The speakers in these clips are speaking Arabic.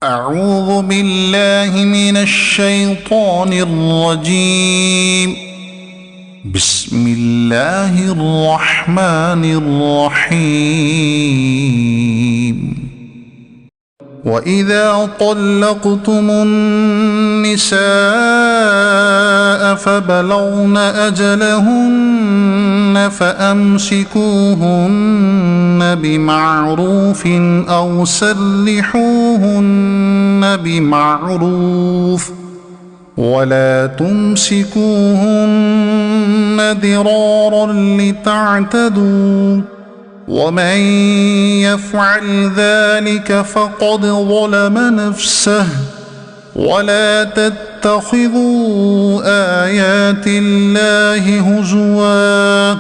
أعوذ بالله من الشيطان الرجيم. بسم الله الرحمن الرحيم. وإذا طلقتم النساء فبلغن أجلهن فأمسكوهن بمعروف أو سرحوهن بمعروف ولا تمسكوهن ضرارا لتعتدوا ومن يفعل ذلك فقد ظلم نفسه ولا تتخذوا آيات الله هزوا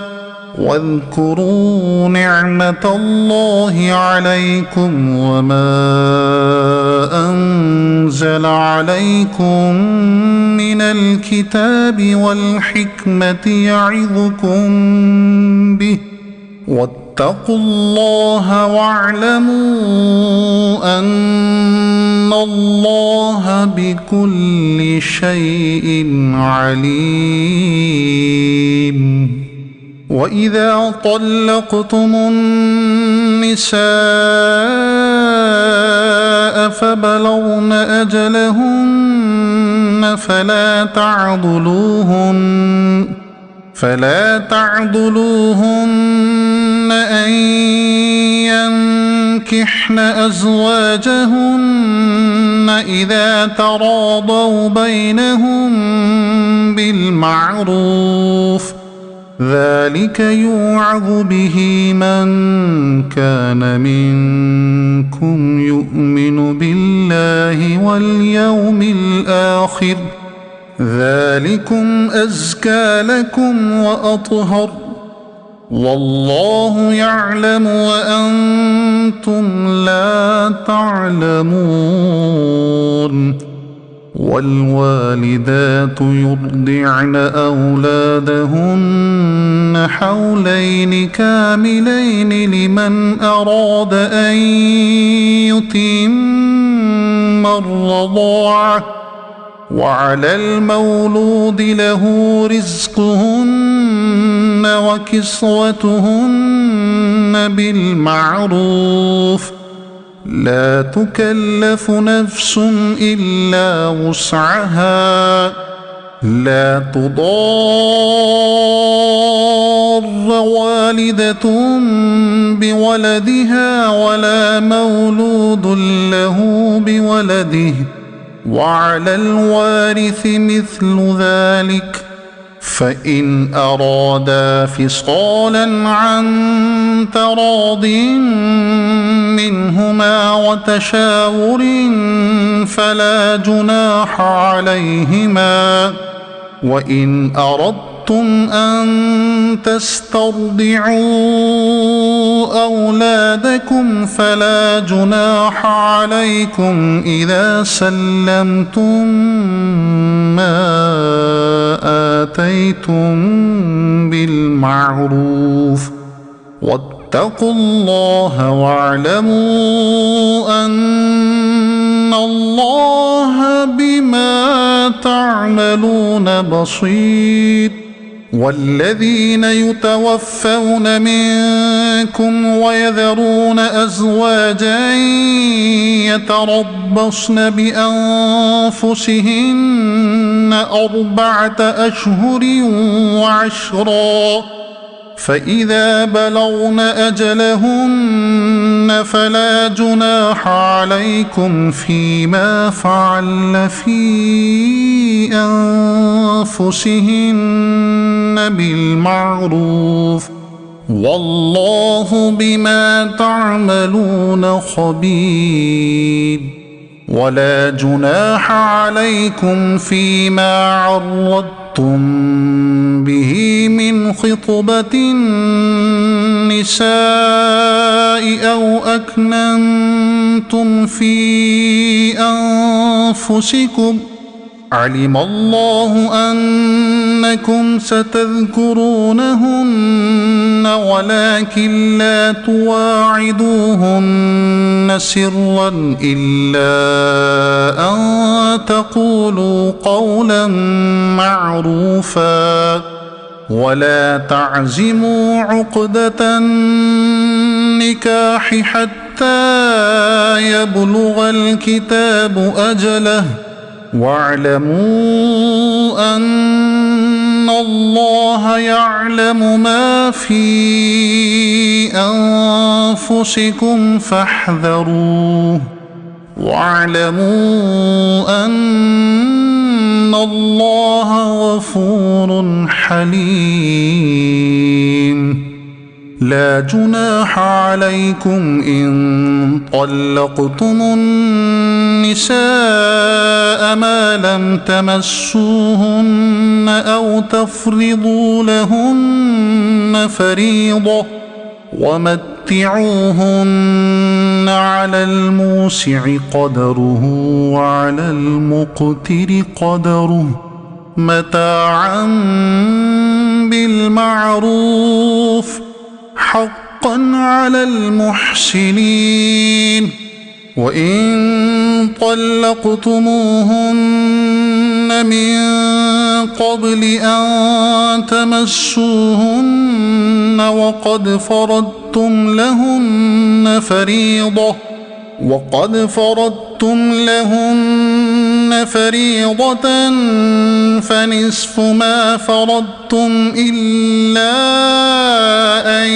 واذكروا نعمة الله عليكم وما أنزل عليكم من الكتاب والحكمة يعظكم به واتقوا الله واعلموا أن الله بكل شيء عليم. وإذا طلقتم النساء فبلغن أجلهن فلا تعضلوهن أن ينكحن أزواجهن إذا تراضوا بينهم بالمعروف ذلك يوعظ به من كان منكم يؤمن بالله واليوم الآخر ذلكم أزكى لكم وأطهر والله يعلم وأنتم لا تعلمون. والوالدات يرضعن أولادهن حولين كاملين لمن أراد أن يتم الرضاعة وعلى المولود له رزقهن وكسوتهن بالمعروف لا تكلف نفس إلا وسعها لا تضار والدة بولدها ولا مولود له بولده وعلى الوارث مثل ذلك فإن أرادا فصالا عن تراض منهما وتشاور فلا جناح عليهما وإن أردتم أن تسترضعوا أولادكم فلا جناح عليكم إذا سلمتم ما آتيتم بالمعروف واتقوا الله واعلموا أن الله بما تعملون بصير. والذين يتوفون منكم ويذرون أزواجا يتربصن بأنفسهن 4 أشهر وعشرا فإذا بلغن أجلهن فلا جناح عليكم فيما فعلن في أنفسهن بالمعروف والله بما تعملون خبير. ولا جناح عليكم فيما عرضتم به من خطبة النساء أو أكننتم في أنفسكم علم الله أنكم ستذكرونهن ولكن لا تواعدوهن سرا إلا أن تقولوا قولا معروفا ولا تعزموا عقدة النكاح حتى يبلغ الكتاب أجله واعلموا أن الله يعلم ما في أنفسكم فاحذروه واعلموا أن الله غفور حليم لا جناح عليكم إن طلقتم النساء ما لم تمسوهن أو تفرضوا لهن فريضة ومتعوهن على الموسع قدره وعلى المقتر قدره متاعا بالمعروف حقا على المحسنين وإن طلقتموهن من قبل أن تمسوهن وقد فرضتم لهن فريضة فنصف ما فرضتم إلا أن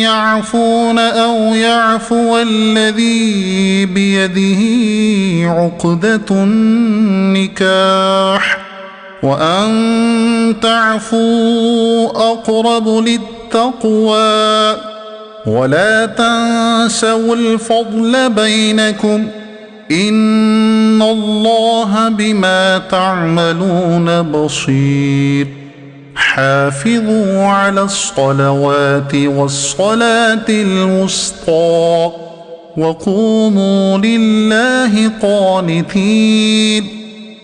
يعفون أو يعفو الذي بيده عقدة النكاح وأن تعفوا أقرب للتقوى ولا تنسوا الفضل بينكم إن الله بما تعملون بصير حافظوا على الصلوات والصلاة الوسطى وقوموا لله قانتين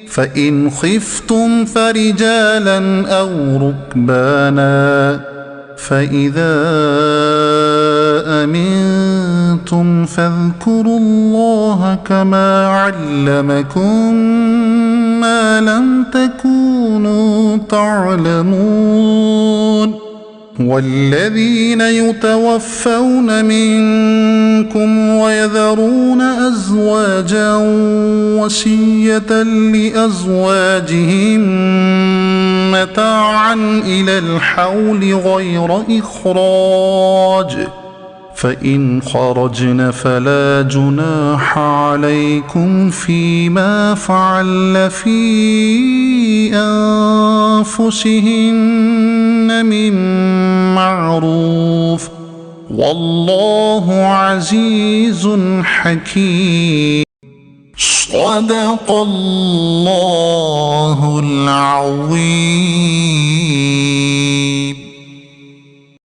فإن خفتم فرجالا أو ركبانا فإذا أمنتم فاذكروا الله كما علمكم ما لم تكونوا تعلمون والذين يتوفون منكم ويذرون أزواجا وصية لأزواجهم متاعا إلى الحول غير إخراج فإن خرجن فلا جناح عليكم فيما فعل في أنفسهن من معروف والله عزيز حكيم صدق الله العظيم.